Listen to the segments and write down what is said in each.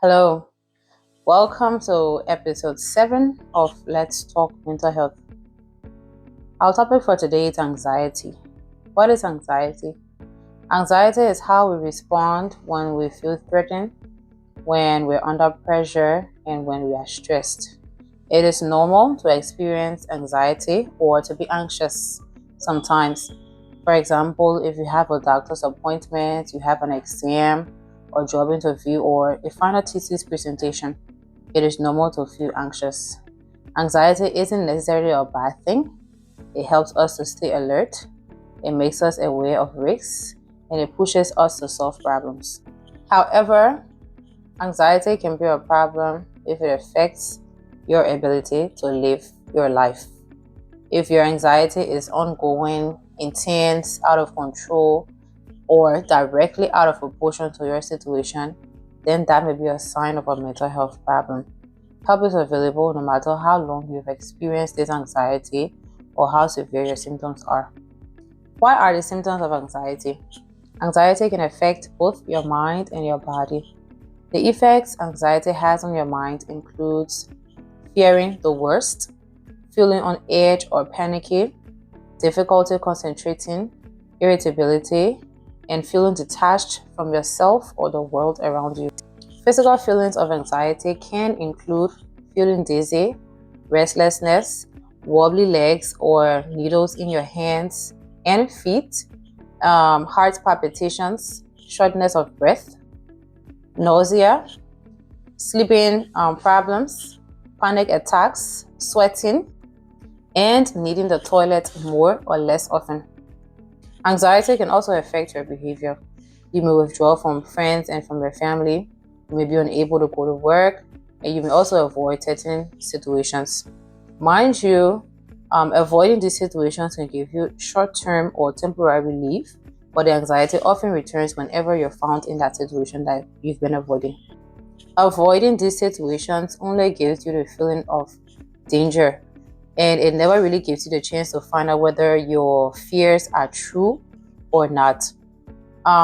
Hello, welcome to episode 7 of Let's Talk Mental Health. Our topic for today is anxiety. What is anxiety? Anxiety is how we respond when we feel threatened, when we're under pressure, and when we are stressed. It is normal to experience anxiety or to be anxious sometimes. For example, if you have a doctor's appointment, you have an exam, or job interview, or a final thesis presentation, it is normal to feel anxious. Anxiety isn't necessarily a bad thing. It helps us to stay alert, it makes us aware of risks, and it pushes us to solve problems. However, anxiety can be a problem if it affects your ability to live your life. If your anxiety is ongoing, intense, out of control, or directly out of proportion to your situation, then that may be a sign of a mental health problem. Help is available no matter how long you've experienced this anxiety or how severe your symptoms are. What are the symptoms of anxiety? Anxiety can affect both your mind and your body. The effects anxiety has on your mind includes fearing the worst, feeling on edge or panicky, difficulty concentrating, irritability, and feeling detached from yourself or the world around you. Physical feelings of anxiety can include feeling dizzy, restlessness, wobbly legs or needles in your hands and feet, heart palpitations, shortness of breath, nausea, sleeping problems, panic attacks, sweating, and needing the toilet more or less often. Anxiety can also affect your behavior. You may withdraw from friends and from your family. You may be unable to go to work, and you may also avoid certain situations. Mind you, avoiding these situations can give you short-term or temporary relief, but the anxiety often returns whenever you're found in that situation that you've been avoiding. Avoiding these situations only gives you the feeling of danger, and it never really gives you the chance to find out whether your fears are true or not.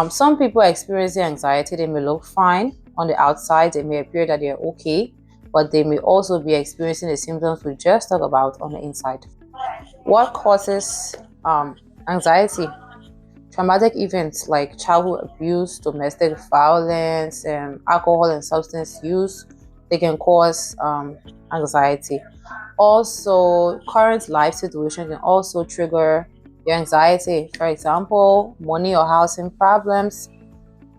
Some people experiencing anxiety, they may look fine on the outside, they may appear that they're okay, but they may also be experiencing the symptoms we just talked about on the inside. What causes anxiety? Traumatic events like childhood abuse, domestic violence, and alcohol and substance use, they can cause anxiety. Also, current life situation can also trigger your anxiety. For example, money or housing problems,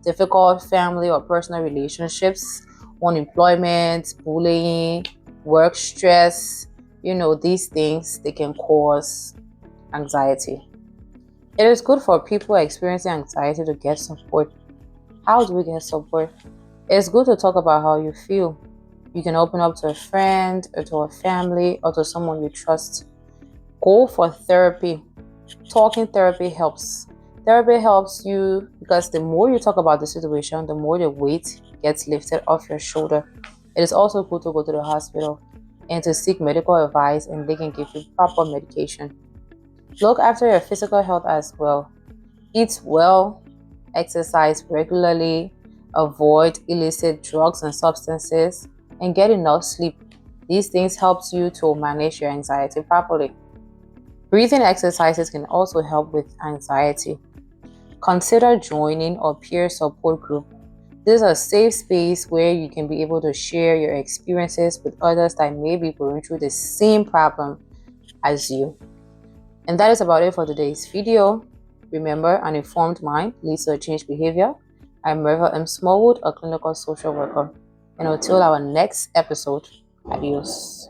difficult family or personal relationships, unemployment, bullying, work stress. These things, they can cause anxiety. It is good for people experiencing anxiety to get support. How do we get support? It's good to talk about how you feel. You can open up to a friend or to a family or to someone you trust. Go for therapy. Talking therapy helps. Therapy helps you because the more you talk about the situation, the more the weight gets lifted off your shoulder. It is also good to go to the hospital and to seek medical advice, and they can give you proper medication. Look after your physical health as well. Eat well, exercise regularly, avoid illicit drugs and substances, and get enough sleep. These things helps you to manage your anxiety properly. Breathing exercises can also help with anxiety. Consider joining a peer support group. This is a safe space where you can be able to share your experiences with others that may be going through the same problem as you. And that is about it for today's video. Remember, an informed mind leads to a changed behavior. I'm Merva M. Smallwood, a clinical social worker. And until our next episode, adios.